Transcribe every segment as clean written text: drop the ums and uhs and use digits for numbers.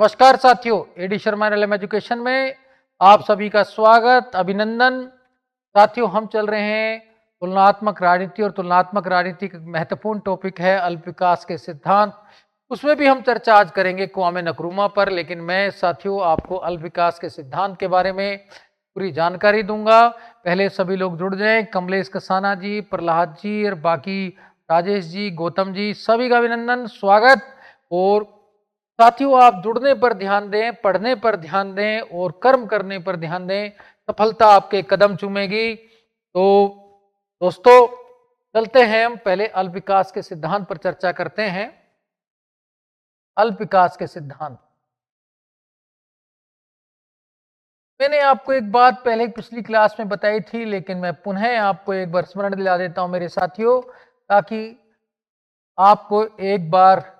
नमस्कार साथियों, AD Sharma LM education में आप सभी का स्वागत, अभिनंदन। साथियों, हम चल रहे हैं तुलनात्मक राजनीति और तुलनात्मक राजनीति का महत्वपूर्ण टॉपिक है अल्प विकास के सिद्धांत। उसमें भी हम चर्चा आज करेंगे क्वामे नक्रूमा पर, लेकिन मैं साथियों आपको अल्प विकास के सिद्धांत के बारे में पूरी जानकारी दूंगा। पहले सभी लोग जुड़ जाएं। कमलेश कसाना जी, प्रहलाद जी और बाकी राजेश जी, गौतम जी, सभी का अभिनंदन, स्वागत। और साथियों, आप जुड़ने पर ध्यान दें, पढ़ने पर ध्यान दें और कर्म करने पर ध्यान दें, सफलता आपके कदम चूमेगी। तो दोस्तों, चलते हैं, हम पहले अल्प विकास के सिद्धांत पर चर्चा करते हैं। अल्प विकास के सिद्धांत, मैंने आपको एक बात पहले पिछली क्लास में बताई थी, लेकिन मैं पुनः आपको एक बार स्मरण दिला देता हूं मेरे साथियों, ताकि आपको एक बार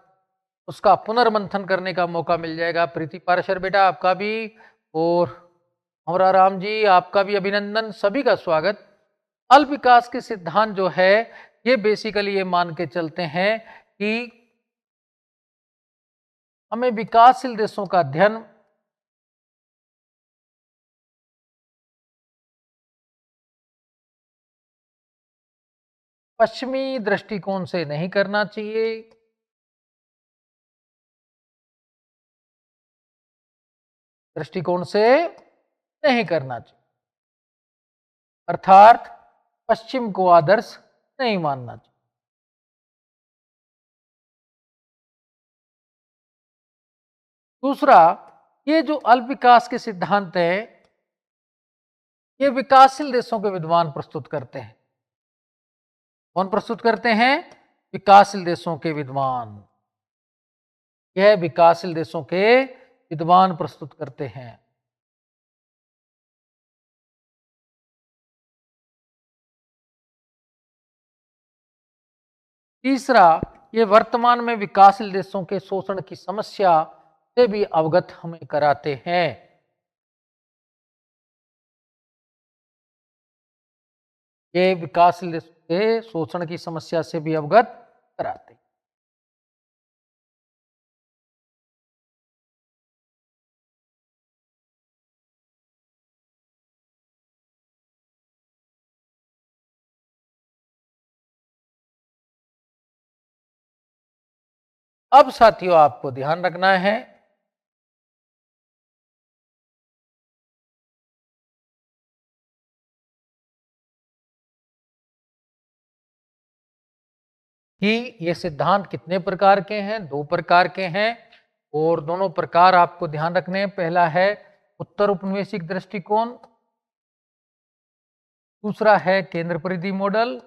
उसका पुनर्मंथन करने का मौका मिल जाएगा। प्रीति पाराशर बेटा, आपका भी, और हमारा राम जी, आपका भी अभिनंदन, सभी का स्वागत। अल्प विकास के सिद्धांत जो है, ये बेसिकली ये मान के चलते हैं कि हमें विकासशील देशों का अध्ययन पश्चिमी दृष्टिकोण से नहीं करना चाहिए, दृष्टिकोण से नहीं करना चाहिए, अर्थात पश्चिम को आदर्श नहीं मानना चाहिए। दूसरा, ये जो अल्प विकास के सिद्धांत है, ये विकासशील देशों के विद्वान प्रस्तुत करते हैं। कौन प्रस्तुत करते हैं? विकासशील देशों के विद्वान। यह विकासशील देशों के विद्वान प्रस्तुत करते हैं। तीसरा, ये वर्तमान में विकासशील देशों के शोषण की समस्या से भी अवगत हमें कराते हैं। ये विकासशील देशों के शोषण की समस्या से भी अवगत कराते हैं। अब साथियों, आपको ध्यान रखना है कि ये सिद्धांत कितने प्रकार के हैं। दो प्रकार के हैं, और दोनों प्रकार आपको ध्यान रखने हैं। पहला है उत्तर उपनिवेशिक दृष्टिकोण, दूसरा है केंद्र परिधि मॉडल।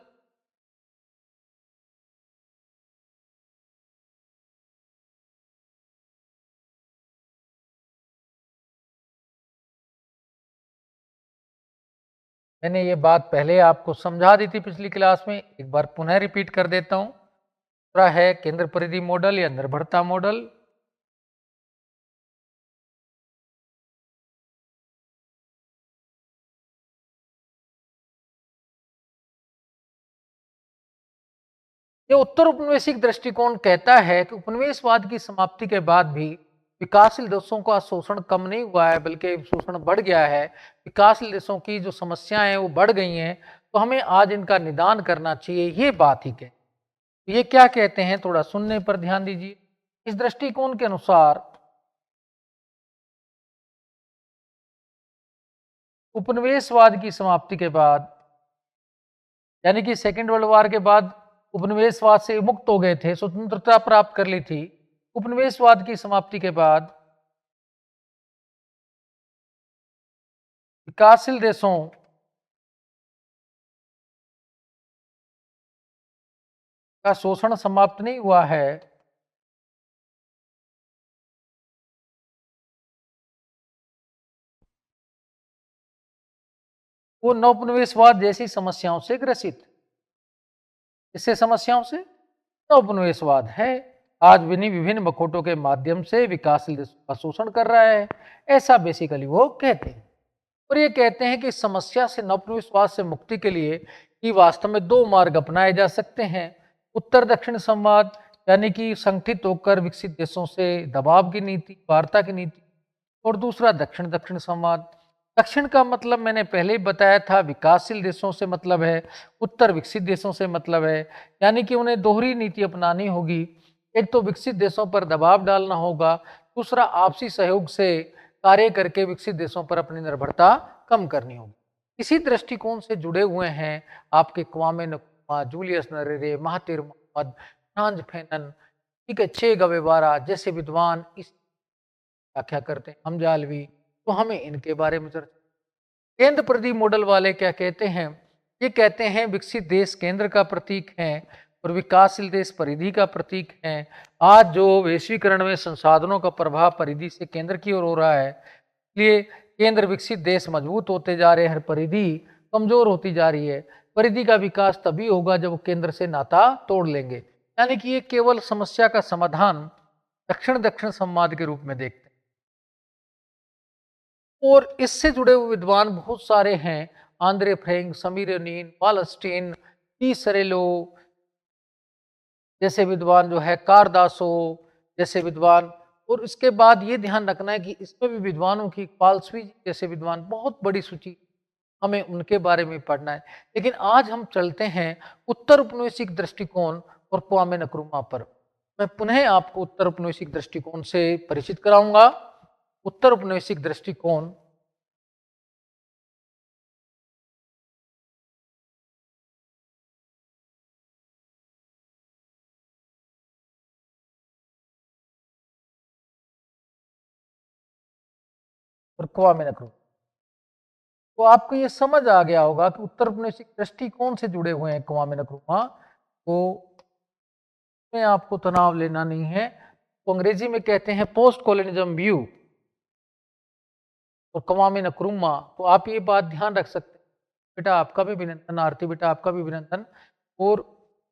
मैंने ये बात पहले आपको समझा दी थी पिछली क्लास में, एक बार पुनः रिपीट कर देता हूं। दूसरा है केंद्र परिधि मॉडल या निर्भरता मॉडल। ये उत्तर उपनिवेशिक दृष्टिकोण कहता है कि उपनिवेशवाद की समाप्ति के बाद भी विकासशील देशों का शोषण कम नहीं हुआ है, बल्कि शोषण बढ़ गया है। विकासशील देशों की जो समस्याएं हैं वो बढ़ गई हैं, तो हमें आज इनका निदान करना चाहिए, ये बात ही कह। ये क्या कहते हैं, थोड़ा सुनने पर ध्यान दीजिए। इस दृष्टिकोण के अनुसार उपनिवेशवाद की समाप्ति के बाद, यानी कि सेकेंड वर्ल्ड वॉर के बाद उपनिवेशवाद से मुक्त हो गए थे, स्वतंत्रता प्राप्त कर ली थी। उपनिवेशवाद की समाप्ति के बाद विकासशील देशों का शोषण समाप्त नहीं हुआ है, वो नौपनिवेशवाद जैसी समस्याओं से ग्रसित। इससे समस्याओं से नौपनिवेशवाद है, आज विभिन्न बखोटों के माध्यम से विकासशील देशों का शोषण कर रहा है, ऐसा बेसिकली वो कहते हैं। और ये कहते हैं कि इस समस्या से नौपनिवेशवाद से मुक्ति के लिए कि वास्तव में दो मार्ग अपनाए जा सकते हैं, उत्तर दक्षिण संवाद यानी कि संगठित होकर विकसित देशों से दबाव की नीति, वार्ता की नीति। और दूसरा दक्षिण दक्षिण संवाद। दक्षिण का मतलब मैंने पहले ही बताया था, विकासशील देशों से मतलब है, उत्तर विकसित देशों से मतलब है। यानी कि उन्हें दोहरी नीति अपनानी होगी। एक तो विकसित देशों पर दबाव डालना होगा, दूसरा आपसी सहयोग से कार्य करके विकसित देशों पर अपनी निर्भरता कम करनी होगी। इसी दृष्टिकोण से जुड़े हुए हैं आपके Kwame Nkrumah, Julius Nyerere, Mahathir Mohammad, Frantz Fanon, ठीक है, चे गवेबारा जैसे विद्वान इस व्याख्या करते हैं, हमजालवी। तो हमें इनके बारे में चर्चा। केंद्र प्रति मॉडल वाले क्या कहते हैं? ये कहते हैं विकसित देश केंद्र का प्रतीक है और विकासशील देश परिधि का प्रतीक है। आज जो वैश्वीकरण में संसाधनों का प्रभाव परिधि से केंद्र की ओर हो रहा है, इसलिए केंद्र विकसित देश मजबूत होते जा रहे हैं, परिधि कमजोर होती जा रही है। परिधि का विकास तभी होगा जब वो केंद्र से नाता तोड़ लेंगे। यानी कि ये केवल समस्या का समाधान दक्षिण दक्षिण संवाद के रूप में देखते हैं। और इससे जुड़े हुए विद्वान बहुत सारे हैं, आंद्रे फ्रेंक, समीरनीन, वालस्टीन, टी सरेलो जैसे विद्वान जो है, कारदासो जैसे विद्वान। और इसके बाद ये ध्यान रखना है कि इसमें भी विद्वानों की, पालस्वी जैसे विद्वान, बहुत बड़ी सूची, हमें उनके बारे में पढ़ना है। लेकिन आज हम चलते हैं उत्तर उपनिवेशिक दृष्टिकोण और क्वामे नक्रुमा पर। मैं पुनः आपको उत्तर उपनिवेशिक दृष्टिकोण से परिचित कराऊंगा। उत्तर उपनिवेशिक दृष्टिकोण और क्वामे नक्रुमा, तो आपको ये समझ आ गया होगा कि उत्तर उपनिवेशिक दृष्टिकोण से जुड़े हुए हैं क्वामे नक्रुमा। तो में आपको तनाव लेना नहीं है। तो अंग्रेजी में कहते हैं पोस्ट कॉलोनिज्म व्यू और क्वामे नक्रुमा। तो आप ये बात ध्यान रख सकते हैं। बेटा आपका भी अभिनंदन, आरती बेटा आपका भी अभिनंदन। और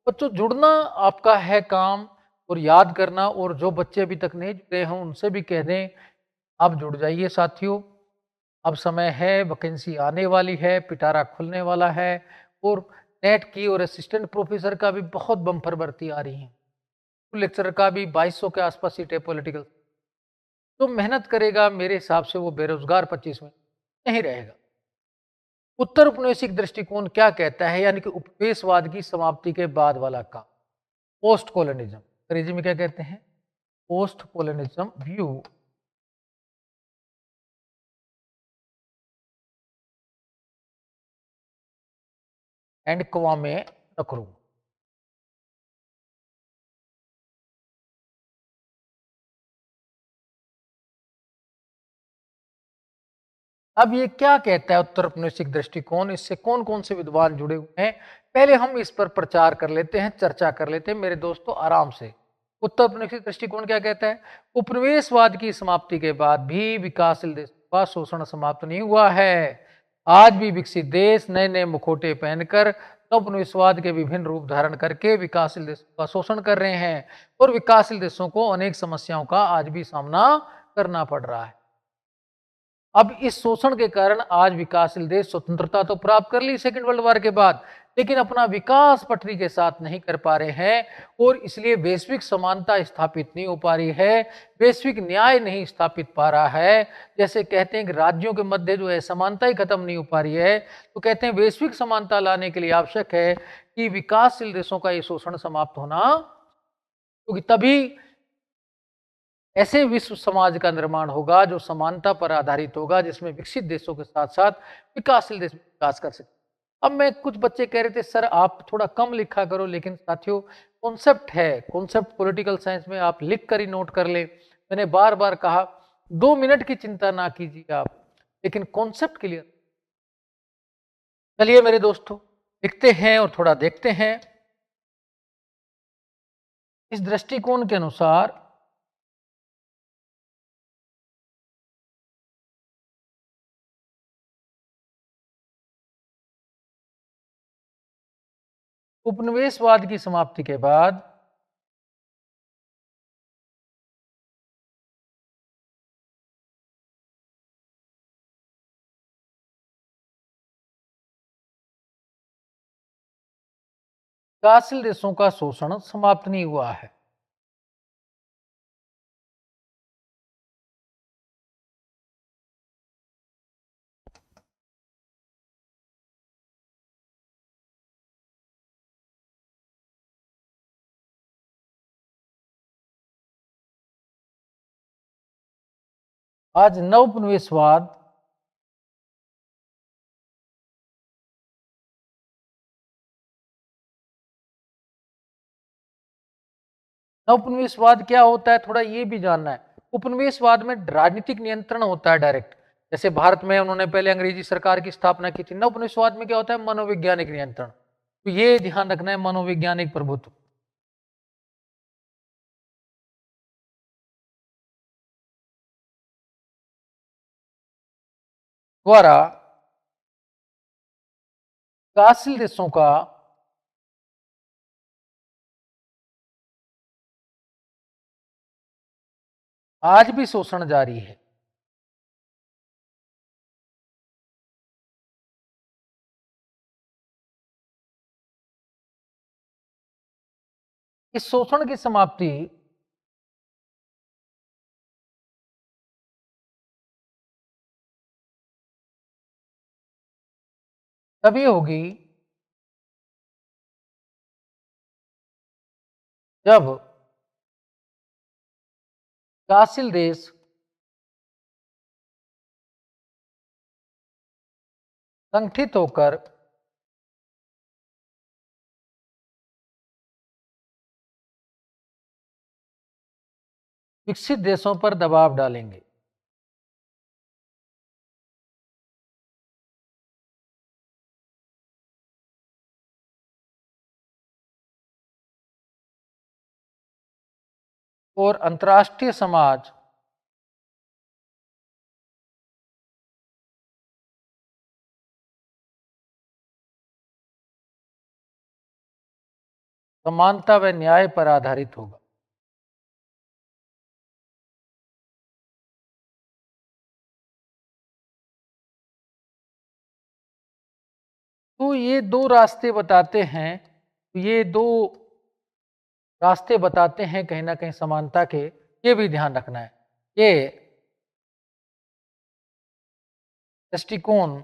बच्चों जुड़ना आपका है काम, और याद करना। और जो बच्चे अभी तक नहीं जुड़े हैं उनसे भी कह दें आप जुड़ जाइए साथियों। अब समय है, वैकेंसी आने वाली है, पिटारा खुलने वाला है। और नेट की और असिस्टेंट प्रोफेसर का भी बहुत बम्पर भर्ती आ रही है। लेक्चरर का भी 2200 के आसपास सीट है पॉलिटिकल। तो मेहनत करेगा मेरे हिसाब से वो बेरोजगार 25 में नहीं रहेगा। उत्तर उपनिवेशिक दृष्टिकोण क्या कहता है? यानी कि उपनिवेशवाद की समाप्ति के बाद वाला काम, पोस्ट कॉलोनिज्म। अंग्रेजी में क्या कहते हैं? Post colonialism view and क्वामे Nkrumah. अब ये क्या कहता है उत्तर औपनिवेशिक दृष्टिकोण? इससे कौन कौन से विद्वान जुड़े हुए हैं, पहले हम इस पर प्रचार कर लेते हैं, चर्चा कर लेते हैं मेरे दोस्तों आराम से। उत्तर औपनिवेशिक दृष्टिकोण क्या कहता है? उपनिवेशवाद की समाप्ति के बाद भी विकासशील देशों का शोषण समाप्त नहीं हुआ है। आज भी विकसित देश नए नए मुखौटे पहनकर उपनिवेशवाद के विभिन्न रूप धारण करके विकासशील देशों का शोषण कर रहे हैं, और विकासशील देशों को अनेक समस्याओं का आज भी सामना करना पड़ रहा है। अब इस शोषण के कारण आज विकासशील देश स्वतंत्रता तो प्राप्त कर ली सेकेंड वर्ल्ड वॉर के बाद, लेकिन अपना विकास पटरी के साथ नहीं कर पा रहे हैं, और इसलिए वैश्विक समानता स्थापित नहीं हो पा रही है, वैश्विक न्याय नहीं स्थापित पा रहा है। जैसे कहते हैं कि राज्यों के मध्य जो है समानता ही खत्म नहीं हो पा रही है, तो कहते हैं वैश्विक समानता लाने के लिए आवश्यक है कि विकासशील देशों का ये शोषण समाप्त होना, क्योंकि तभी ऐसे विश्व समाज का निर्माण होगा जो समानता पर आधारित होगा, जिसमें विकसित देशों के साथ साथ विकासशील देश विकास कर सके। अब मैं, कुछ बच्चे कह रहे थे सर आप थोड़ा कम लिखा करो, लेकिन साथियों कॉन्सेप्ट है, कॉन्सेप्ट पॉलिटिकल साइंस में आप लिख कर ही नोट कर ले। मैंने बार बार कहा 2 मिनट की चिंता ना कीजिए आप, लेकिन कॉन्सेप्ट क्लियर। चलिए मेरे दोस्तों लिखते हैं और थोड़ा देखते हैं। इस दृष्टिकोण के अनुसार उपनिवेशवाद की समाप्ति के बाद विकासशील देशों का शोषण समाप्त नहीं हुआ है। आज नवोपनिवेशवाद नवोपनिवेशवाद क्या होता है, थोड़ा ये भी जानना है। उपनिवेशवाद में राजनीतिक नियंत्रण होता है डायरेक्ट, जैसे भारत में उन्होंने पहले अंग्रेजी सरकार की स्थापना की थी। नवोपनिवेशवाद में क्या होता है, मनोवैज्ञानिक नियंत्रण। तो ये ध्यान रखना है, मनोवैज्ञानिक प्रभुत्व द्वारा विकासशील देशों का आज भी शोषण जारी है। इस शोषण की समाप्ति तभी होगी जब विकासशील देश संगठित होकर विकसित देशों पर दबाव डालेंगे। और अंतर्राष्ट्रीय समाज समानता व न्याय पर आधारित होगा। तो ये दो रास्ते बताते हैं, ये दो रास्ते बताते हैं कहीं ना कहीं समानता के, ये भी ध्यान रखना है। ये दृष्टिकोण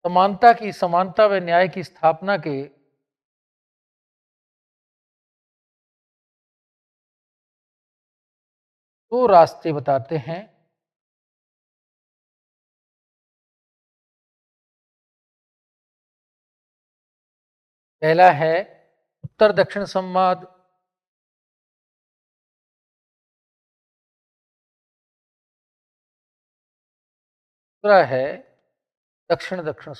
समानता व न्याय की स्थापना के दो रास्ते बताते हैं। पहला है उत्तर दक्षिण संवाद, दूसरा है दक्षिण दक्षिण।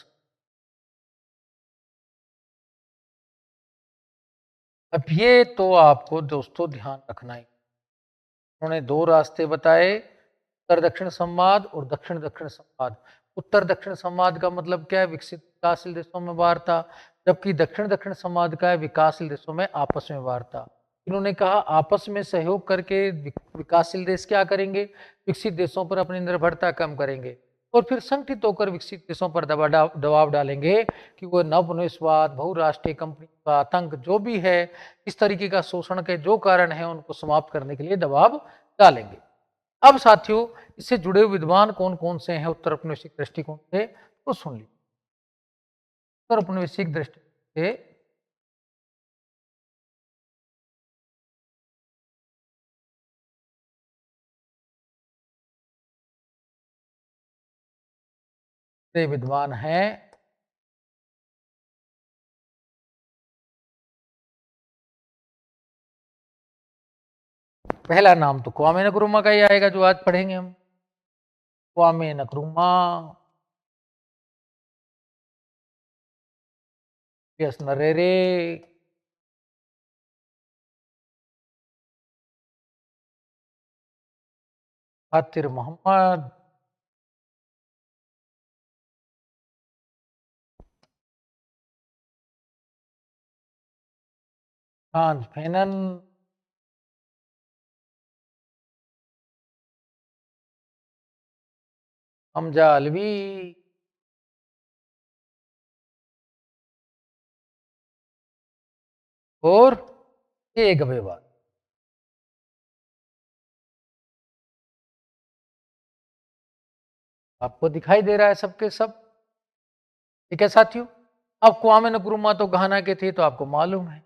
अब ये तो आपको दोस्तों ध्यान रखना है, उन्होंने दो रास्ते बताए, उत्तर दक्षिण संवाद और दक्षिण दक्षिण संवाद। उत्तर दक्षिण संवाद का मतलब क्या है, विकसित विकासशील देशों में वार्ता, जबकि दक्षिण दक्षिण संवाद का है विकासशील देशों में आपस में वार्ता। इन्होंने कहा आपस में सहयोग करके विकासशील देश क्या करेंगे, विकसित देशों पर अपनी निर्भरता कम करेंगे और फिर संगठित होकर विकसित देशों पर दबाव डालेंगे कि वो नवनिवेशवाद, बहुराष्ट्रीय कंपनी का आतंक जो भी है, इस तरीके का शोषण के जो कारण है उनको समाप्त करने के लिए दबाव डालेंगे। अब साथियों, इससे जुड़े हुए विद्वान कौन कौन से हैं उत्तर औपनिवेशिक दृष्टिकोण से, तो सुन लीजिए। उत्तर औपनिवेशिक दृष्टिकोण से विद्वान हैं पहला नाम तो क्वामे नक्रुमा का ही आएगा जो आज पढ़ेंगे हम। क्वामे नक्रुमा, एस Nyerere, Mahathir Mohammad, Frantz Fanon, Hamza Alavi, और ए गबेवाल। आपको दिखाई दे रहा है सबके सब, ठीक है साथियों। अब क्वामे नक्रुमा तो घाना के थे तो आपको मालूम है।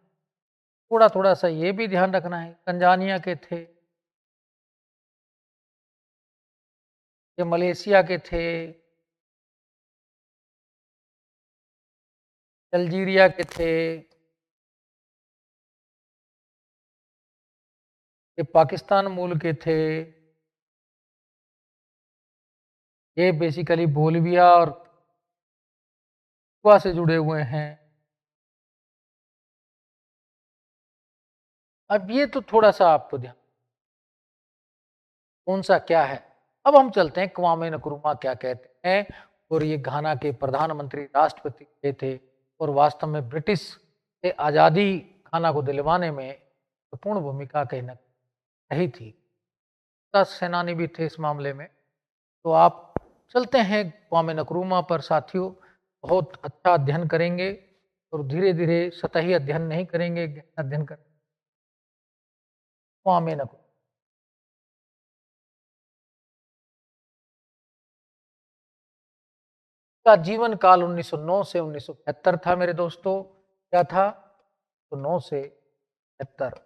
थोड़ा थोड़ा सा ये भी ध्यान रखना है, तंजानिया के थे, ये मलेशिया के थे, अल्जीरिया के थे, ये पाकिस्तान मूल के थे, ये बेसिकली बोलिविया और क्यूबा से जुड़े हुए हैं। अब ये तो थोड़ा सा आपको ध्यान, कौन सा क्या है। अब हम चलते हैं क्वामे नक्रुमा क्या कहते हैं, और ये घाना के प्रधानमंत्री राष्ट्रपति के थे, और वास्तव में ब्रिटिश से आज़ादी घाना को दिलवाने में महत्वपूर्ण भूमिका कहीं न रही थी। सेनानी भी थे इस मामले में। तो आप चलते हैं क्वामे नक्रुमा पर साथियों, बहुत अच्छा अध्ययन करेंगे और धीरे धीरे सतही अध्ययन नहीं करेंगे, गहन अध्ययन करेंगे। क्वामे नक्रुमा का जीवन काल 1909 से 1975 था मेरे दोस्तों। क्या था? तो 9 से 75।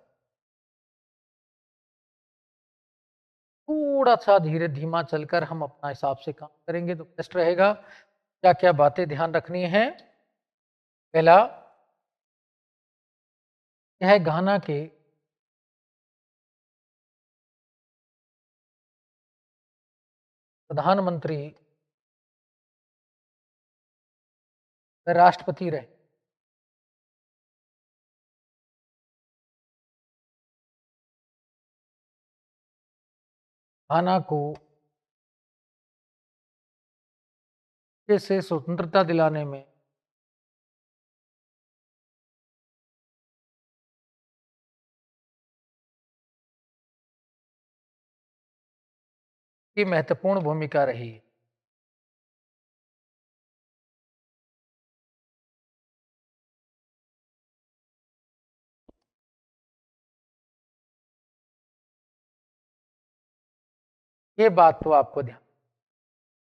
थोड़ा सा धीरे धीमा चलकर हम अपना हिसाब से काम करेंगे तो बेस्ट रहेगा। क्या क्या बातें ध्यान रखनी है? पहला, यह घाना के प्रधानमंत्री राष्ट्रपति रहे। घाना को से स्वतंत्रता दिलाने में की महत्वपूर्ण भूमिका रही। ये बात तो आपको ध्यान,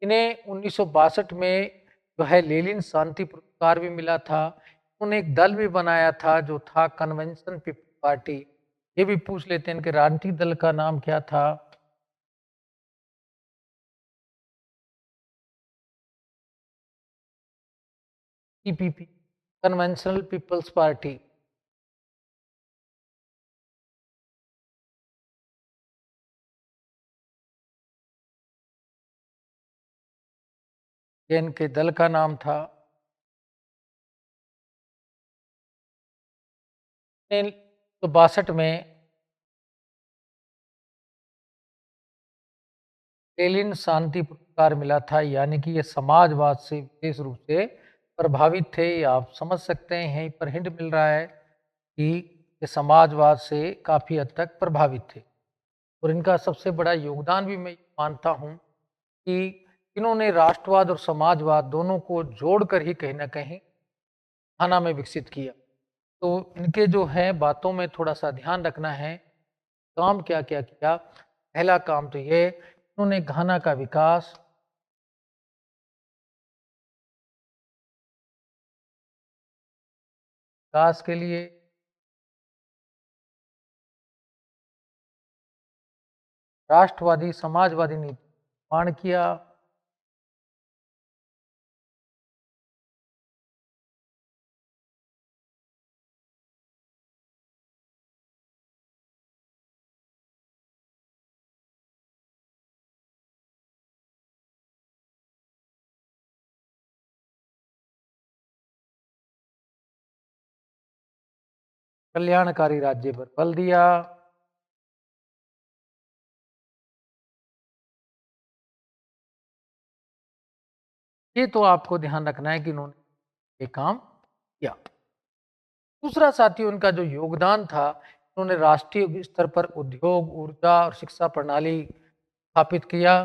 इन्हें 1962 में जो है लेनिन शांति पुरस्कार भी मिला था। उन्होंने एक दल भी बनाया था जो था कन्वेंशन पीपल पार्टी। ये भी पूछ लेते हैं इनके राजनीतिक दल का नाम क्या था? CPP, conventional people's party. ये इनके दल का नाम था। तो 62 में लेनिन शांति पुरस्कार मिला था, यानी कि ये समाजवाद से विशेष रूप से प्रभावित थे। आप समझ सकते हैं, यहीं पर हिंट मिल रहा है कि ये समाजवाद से काफ़ी हद तक प्रभावित थे। और इनका सबसे बड़ा योगदान भी मैं मानता हूँ कि इन्होंने राष्ट्रवाद और समाजवाद दोनों को जोड़कर ही कहीं ना कहीं घाना में विकसित किया। तो इनके जो है बातों में थोड़ा सा ध्यान रखना है। काम क्या क्या किया? पहला काम तो ये, इन्होंने घाना का विकास के लिए राष्ट्रवादी समाजवादी नीति निर्माण किया। कल्याणकारी राज्य पर बल दिया। ये तो आपको ध्यान रखना है कि इन्होंने ये काम किया। दूसरा साथियों, उनका जो योगदान था, उन्होंने राष्ट्रीय स्तर पर उद्योग, ऊर्जा और शिक्षा प्रणाली स्थापित किया।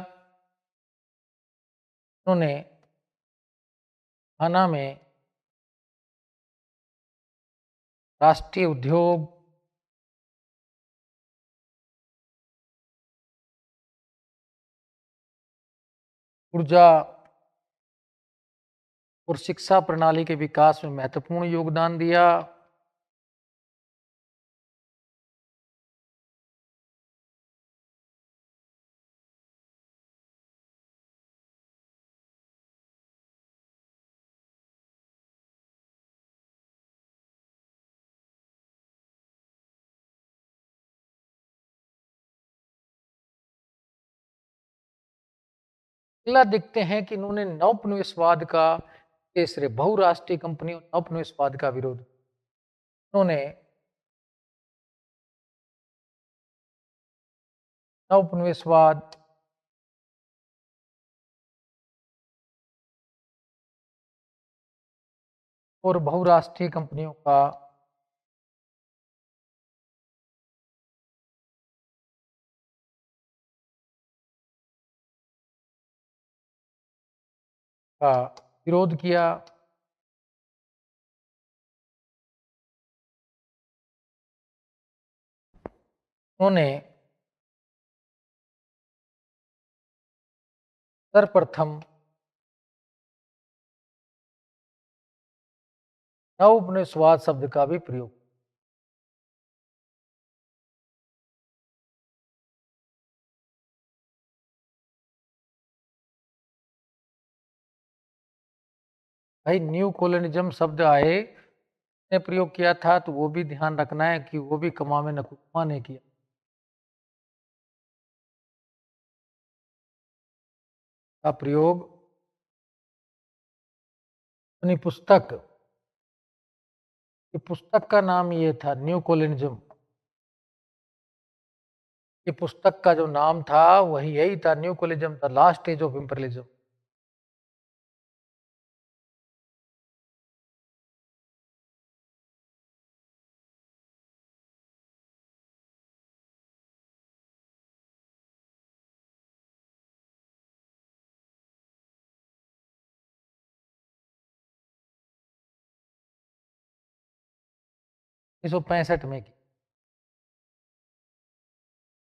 उन्होंने घाना में राष्ट्रीय उद्योग, ऊर्जा और शिक्षा प्रणाली के विकास में महत्वपूर्ण योगदान दिया। अगला देखते हैं कि इन्होंने नवोपनिवेशवाद का, तीसरे बहुराष्ट्रीय कंपनियों नवोपनिवेशवाद का विरोध। उन्होंने नवोपनिवेशवाद और बहुराष्ट्रीय कंपनियों का विरोध किया। उन्होंने सर्वप्रथम नवोपनिवेशवाद शब्द का भी प्रयोग। भाई न्यू कॉलोनिज्म शब्द आए ने प्रयोग किया था, तो वो भी ध्यान रखना है कि वो भी कमामे नक्रुमा ने किया। का प्रयोग अपनी पुस्तक, ये पुस्तक का नाम ये था न्यू कॉलोनिज्म। ये पुस्तक का जो नाम था वही यही था, new colonialism, the last stage of imperialism. उन्नीस सौ 65 में की।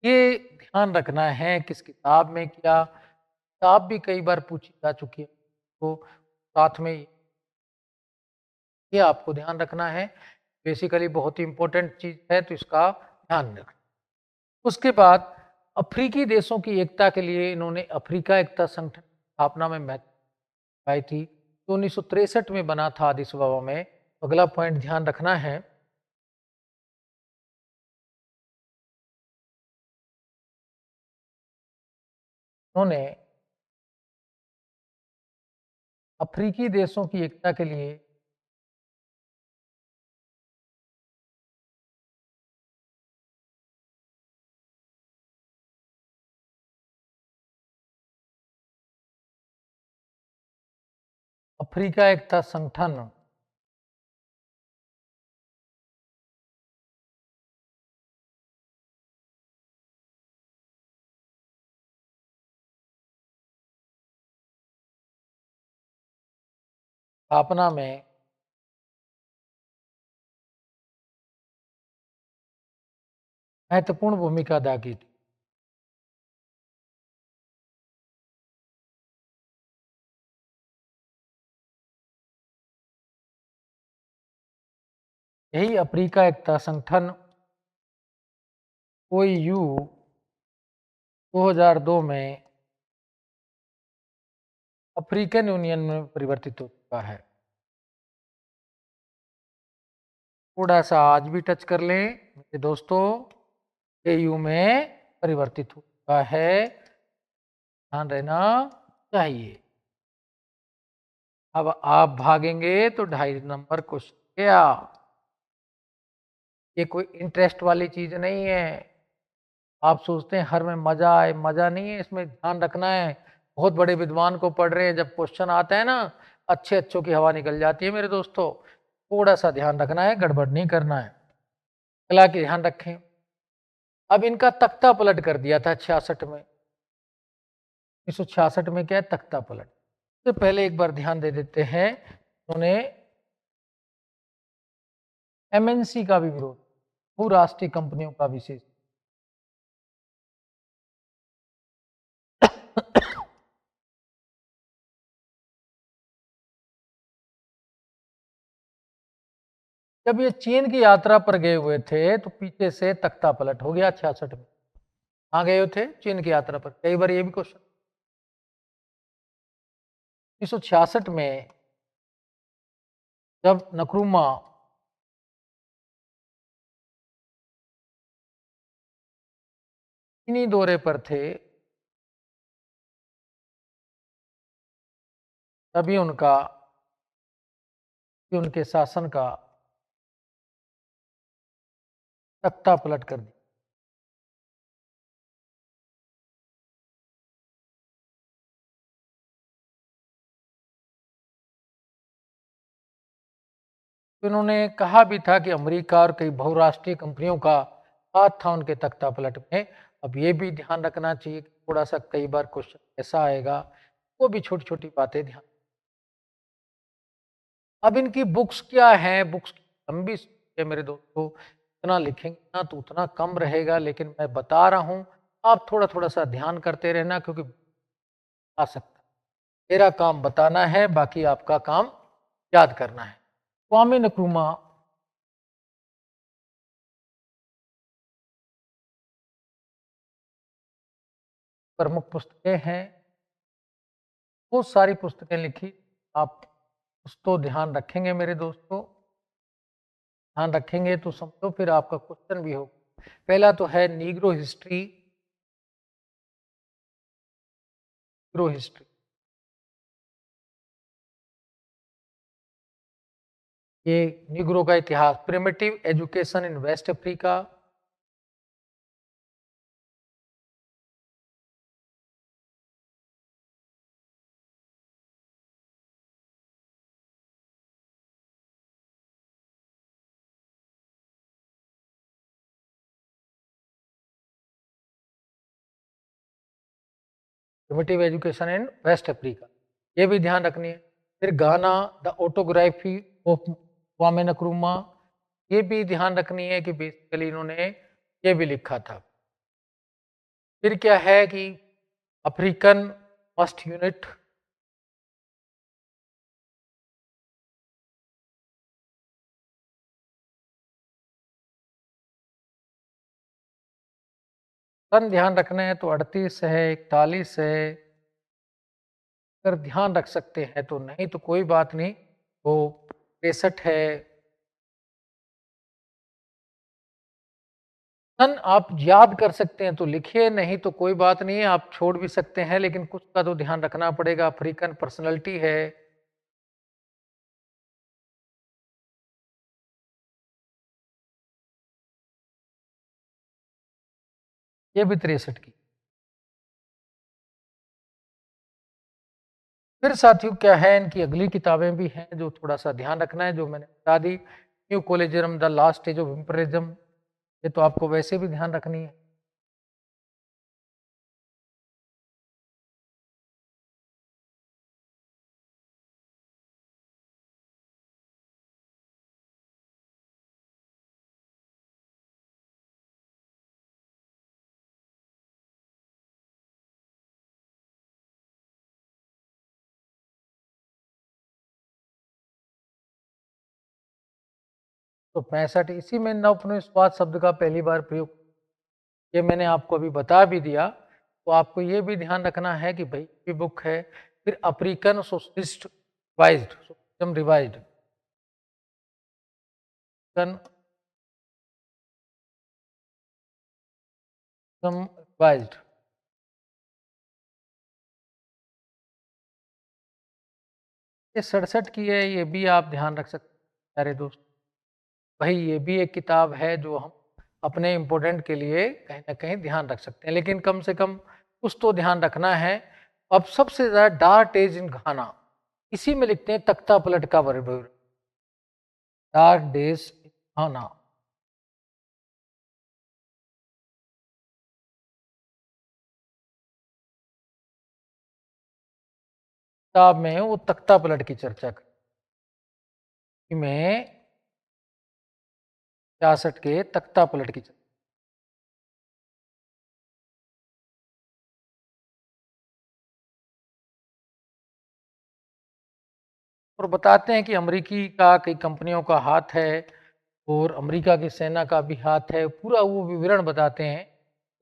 ये ध्यान रखना है किस किताब में किया। किताब भी कई बार पूछी जा चुकी है, तो साथ में ये आपको ध्यान रखना है। बेसिकली बहुत ही इंपॉर्टेंट चीज है, तो इसका ध्यान रखना। उसके बाद अफ्रीकी देशों की एकता के लिए इन्होंने अफ्रीका एकता संगठन स्थापना में महत्व आई थी, तो 1963 में बना था अदीस अबेबा में। अगला पॉइंट ध्यान रखना है, उन्होंने अफ्रीकी देशों की एकता के लिए अफ्रीका एकता संगठन स्थापना में महत्वपूर्ण भूमिका अदा की थी। यही अफ्रीका एकता संगठन OAU 2002 में अफ्रीकन यूनियन में परिवर्तित हो चुका है। थोड़ा सा आज भी टच कर लें मेरे दोस्तों, AU में परिवर्तित हो चुका है, ध्यान रहना चाहिए। अब आप भागेंगे तो 2.5 नंबर क्वेश्चन गया। ये कोई इंटरेस्ट वाली चीज नहीं है। आप सोचते हैं हर में मजा आए, मजा नहीं है, इसमें ध्यान रखना है। बहुत बड़े विद्वान को पढ़ रहे हैं, जब क्वेश्चन आता है ना, अच्छे अच्छों की हवा निकल जाती है मेरे दोस्तों। थोड़ा सा ध्यान रखना है, गड़बड़ नहीं करना है। अगला की ध्यान रखें, अब इनका तख्ता पलट कर दिया था 66 में। 1966 में क्या है, तख्ता पलट। तो पहले एक बार ध्यान दे देते हैं, उन्होंने MNC का भी विरोध, बहुराष्ट्रीय कंपनियों का विशेष। जब ये चीन की यात्रा पर गए हुए थे तो पीछे से तख्ता पलट हो गया 66 में। कहाँ गए थे, चीन की यात्रा पर। कई बार ये भी क्वेश्चन। 1966 में जब नक्रुमा चीनी दौरे पर थे, तभी उनके शासन का तख्ता पलट कर दिया। तो इन्होंने कहा भी था कि अमेरिका और कई बहुराष्ट्रीय कंपनियों का हाथ था उनके तख्ता पलट में। अब ये भी ध्यान रखना चाहिए कि थोड़ा सा कई बार क्वेश्चन ऐसा आएगा, वो भी छोटी छोटी बातें ध्यान। अब इनकी बुक्स क्या है, बुक्स लंबी है मेरे दोस्तों, इतना लिखेंगे ना तो उतना कम रहेगा, लेकिन मैं बता रहा हूं, आप थोड़ा थोड़ा सा ध्यान करते रहना, क्योंकि आ सकता है। मेरा काम बताना है, बाकी आपका काम याद करना है। क्वामे नक्रूमा प्रमुख पुस्तकें हैं, बहुत सारी पुस्तकें लिखी। आप कुछ तो ध्यान रखेंगे मेरे दोस्तों, ध्यान रखेंगे तो समझो फिर आपका क्वेश्चन भी हो। पहला तो है नीग्रो हिस्ट्री, नीग्रो हिस्ट्री, ये निग्रो का इतिहास, primitive education in West Africa, primitive education in West Africa, ये भी ध्यान रखनी है। फिर Ghana, the autobiography of Kwame Nkrumah, ये भी ध्यान रखनी है कि बेसिकली इन्होंने ये भी लिखा था। फिर क्या है कि अफ्रीकन फर्स्ट यूनिट, सन ध्यान रखना है तो 38 है, 41 है, अगर ध्यान रख सकते हैं तो, नहीं तो कोई बात नहीं, वो 63 है। सन आप याद कर सकते हैं तो लिखिए, नहीं तो कोई बात नहीं है, आप छोड़ भी सकते हैं, लेकिन कुछ का तो ध्यान रखना पड़ेगा। अफ्रीकन पर्सनैलिटी है, ये भी 63 की। फिर साथियों क्या है, इनकी अगली किताबें भी हैं जो थोड़ा सा ध्यान रखना है, जो मैंने बता दी। New colonialism, the last stage of imperialism, ये तो आपको वैसे भी ध्यान रखनी है। तो 65, इसी में नवोपनिषद शब्द का पहली बार प्रयोग, ये मैंने आपको अभी बता भी दिया। तो आपको ये भी ध्यान रखना है कि भाई ये बुक है। फिर African socialist revised, socialism revised, revised, ये 67 की है, ये भी आप ध्यान रख सकते हैं प्यारे दोस्त। भाई ये भी एक किताब है जो हम अपने इम्पोर्टेंट के लिए कहीं ना कहीं ध्यान रख सकते हैं, लेकिन कम से कम कुछ तो ध्यान रखना है। अब सबसे ज्यादा डार्क एज इन घाना, इसी में लिखते हैं तख्ता पलट का वर्णन, डार्क डेज इन घाना। किताब में वो तख्ता पलट की चर्चा की, में 66 के तख्ता पलट की चर्चा, और बताते हैं कि अमेरिकी का कई कंपनियों का हाथ है और अमेरिका की सेना का भी हाथ है। पूरा वो विवरण बताते हैं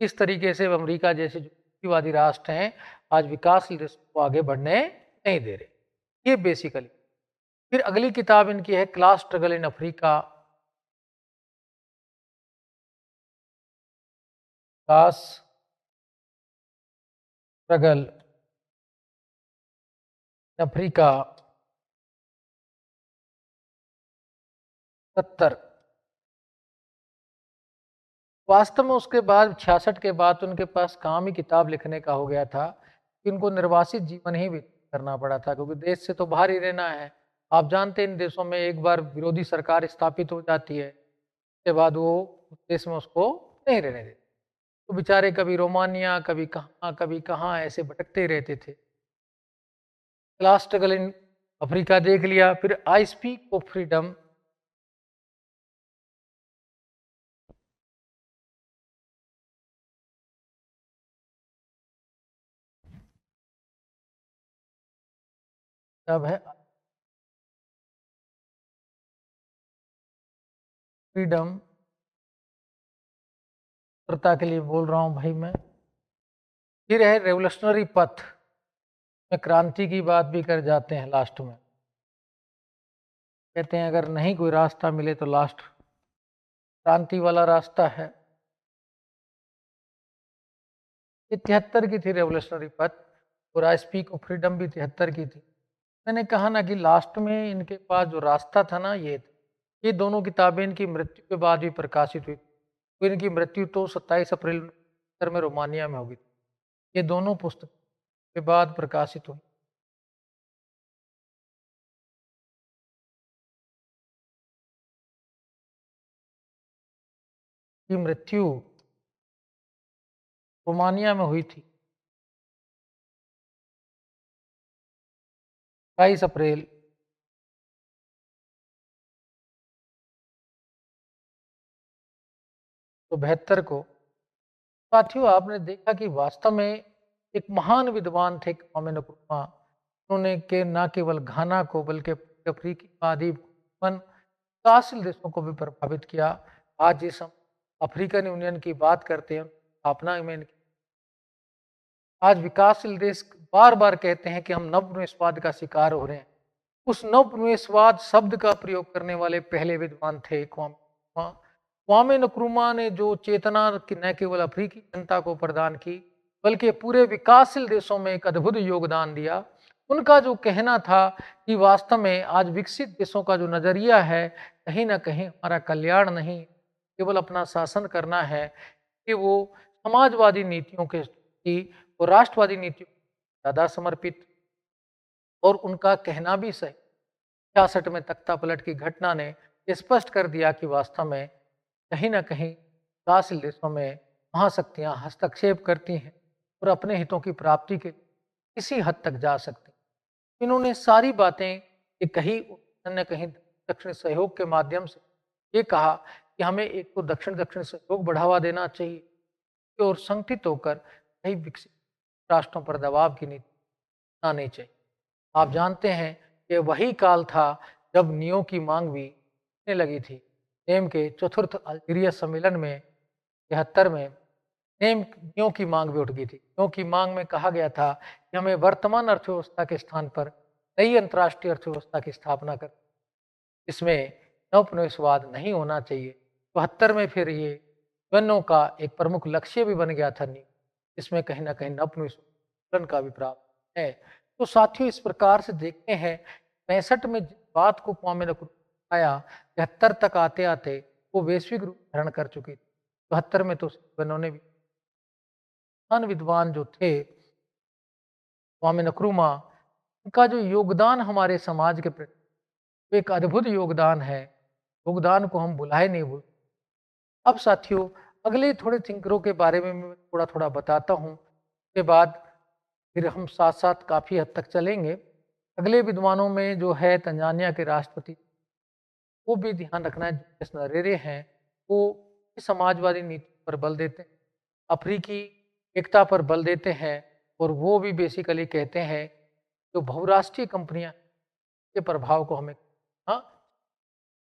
किस तरीके से अमेरिका जैसे जो पूंजीवादी राष्ट्र हैं आज विकासशील देश को आगे बढ़ने नहीं दे रहे। ये बेसिकली। फिर अगली किताब इनकी है class struggle in Africa, class struggle Africa 70। वास्तव में उसके बाद 66 के बाद तो उनके पास काम ही किताब लिखने का हो गया था कि उनको निर्वासित जीवन ही व्यतीत करना पड़ा था, क्योंकि देश से तो बाहर ही रहना है। आप जानते हैं इन देशों में एक बार विरोधी सरकार स्थापित हो जाती है, उसके बाद वो उस देश में उसको नहीं रहने देते। तो बेचारे कभी रोमानिया, कभी कहाँ ऐसे भटकते ही रहते थे। लास्ट स्ट्रगल इन अफ्रीका देख लिया। फिर आई स्पीक ऑफ फ्रीडम, तब है फ्रीडम, स्वतंत्रता के लिए बोल रहा हूं भाई मैं। फिर है रेवोल्यूशनरी पथ में क्रांति की बात भी कर जाते हैं लास्ट में। कहते हैं अगर नहीं कोई रास्ता मिले तो लास्ट क्रांति वाला रास्ता है। ये 73 की थी रेवोल्यूशनरी पथ, और आई स्पीक ऑफ फ्रीडम भी 73 की थी। मैंने कहा ना कि लास्ट में इनके पास जो रास्ता था ना, ये दोनों किताबें इनकी मृत्यु के बाद भी प्रकाशित हुई। तो इनकी मृत्यु तो 27 अप्रैल में रोमानिया में होगी। ये दोनों पुस्तक के बाद प्रकाशित हुई। की मृत्यु रोमानिया में हुई थी 22 अप्रैल। तो 72 को। साथियों, आपने देखा कि वास्तव में एक महान विद्वान थे क्वामे नक्रुमा। उन्होंने के न केवल घाना को बल्कि अफ्रीकी महाद्वीप विकासशील देशों को भी प्रभावित किया। आज जिस हम अफ्रीकन यूनियन की बात करते हैं, स्थापना में आज विकासशील देश बार बार कहते हैं कि हम नवनिवेशवाद का शिकार हो रहे हैं। उस नवनिवेशवाद शब्द का प्रयोग करने वाले पहले विद्वान थे क्वामे नक्रुमा ने जो चेतना न केवल अफ्रीकी जनता को प्रदान की बल्कि पूरे विकासशील देशों में एक अद्भुत योगदान दिया। उनका जो कहना था कि वास्तव में आज विकसित देशों का जो नजरिया है, कहीं ना कहीं हमारा कल्याण नहीं, केवल अपना शासन करना है, कि वो समाजवादी नीतियों के की और राष्ट्रवादी नीतियों ज्यादा समर्पित। और उनका कहना भी सही। 66 में तख्ता पलट की घटना ने स्पष्ट कर दिया कि वास्तव में कहीं ना कहीं विकासशील देशों में महाशक्तियां हस्तक्षेप करती हैं और अपने हितों की प्राप्ति के किसी हद तक जा सकती हैं। इन्होंने सारी बातें ये कही, कहीं कहीं दक्षिण सहयोग के माध्यम से ये कहा कि हमें एक तो दक्षिण दक्षिण सहयोग बढ़ावा देना चाहिए और संगठित होकर कई विकसित राष्ट्रों पर दबाव की नीति अपनानी चाहिए। आप जानते हैं कि वही काल था जब नियो की मांग भी उठने लगी थी। नेम के चतुर्थ अल्जीरिया सम्मेलन में 73 में नियो की मांग भी उठ गई थी। नियो की मांग में कहा गया था कि हमें वर्तमान अर्थव्यवस्था के स्थान पर नई अंतर्राष्ट्रीय अर्थव्यवस्था की स्थापना कर, इसमें नवनिवेशवाद नहीं होना चाहिए। 72 में फिर ये यूएनओ का एक प्रमुख लक्ष्य भी बन गया था नियो, इसमें कहीं ना कहीं नवनिवेश का भी प्राप्त है। तो साथियों, इस प्रकार से देखते हैं 65 में जिस बात को क्वामे नक्रुमा आया, 73 तक आते आते वो वैश्विक रूप धारण कर चुकी थी। 72 में तो उन्होंने भी महान विद्वान जो थे क्वामे नक्रुमा, उनका जो योगदान हमारे समाज के प्रति एक अद्भुत योगदान है, योगदान को हम भुलाए नहीं भूल। अब साथियों, अगले थोड़े थिंकरों के बारे में मैं थोड़ा थोड़ा बताता हूँ, उसके बाद फिर हम साथ साथ काफ़ी हद तक चलेंगे। अगले विद्वानों में जो है तंजानिया के राष्ट्रपति, वो भी ध्यान रखना है, जूलियस नरेरे हैं। वो समाजवादी नीति पर बल देते हैं, अफ्रीकी एकता पर बल देते हैं, और वो भी बेसिकली कहते हैं जो बहुराष्ट्रीय कंपनियां के प्रभाव को हमें। हाँ,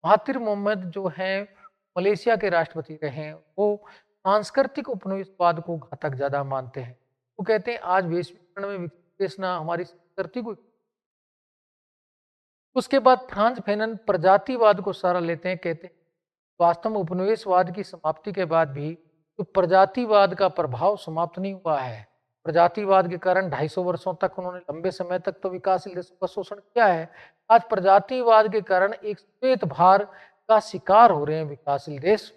महातिर मोहम्मद जो हैं मलेशिया के राष्ट्रपति रहे हैं, वो सांस्कृतिक उपनिवेशवाद को घातक ज्यादा मानते हैं। वो कहते हैं आज वैश्वीकरण में विकसित देश ना हमारी संस्कृति को। उसके बाद फ्रांस फैनन प्रजातिवाद को सहारा लेते हैं, कहते हैं वास्तव में उपनिवेशवाद की समाप्ति के बाद भी तो प्रजातिवाद का प्रभाव समाप्त नहीं हुआ है। प्रजातिवाद के कारण 250 वर्षों तक उन्होंने लंबे समय तक तो विकासशील देशों का शोषण किया है। आज प्रजातिवाद के कारण एक श्वेत भार का शिकार हो रहे हैं विकासशील देश।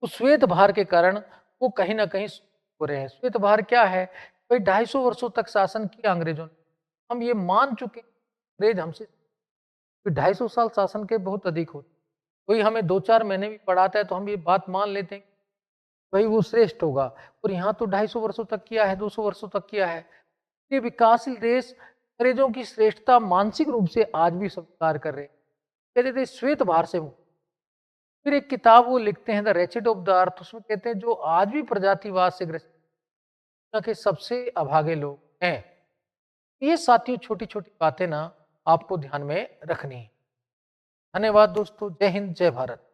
उस श्वेत भार के कारण वो कहीं ना कहीं हो रहे हैं। श्वेत भार क्या है? भाई 250 वर्षों तक शासन किया अंग्रेजों ने, हम ये मान चुके हैं अंग्रेज हमसे 250 साल शासन के बहुत अधिक होते। कोई हमें 2-4 महीने भी पढ़ाता है तो हम ये बात मान लेते हैं भाई वो श्रेष्ठ होगा, और यहाँ तो 250 वर्षों तक किया है, 200 वर्षों तक किया है। ये विकासशील देश अंग्रेजों की श्रेष्ठता मानसिक रूप से आज भी स्वीकार कर रहे हैं, कहते थे श्वेत भार से मुक्त। फिर एक किताब वो लिखते हैं the wretched of the earth, उसमें कहते हैं जो आज भी प्रजातिवाद से ग्रसित दुनिया के सबसे अभागे लोग हैं। ये साथियों छोटी छोटी बातें ना आपको ध्यान में रखनी है। धन्यवाद दोस्तों। जय हिंद, जय भारत।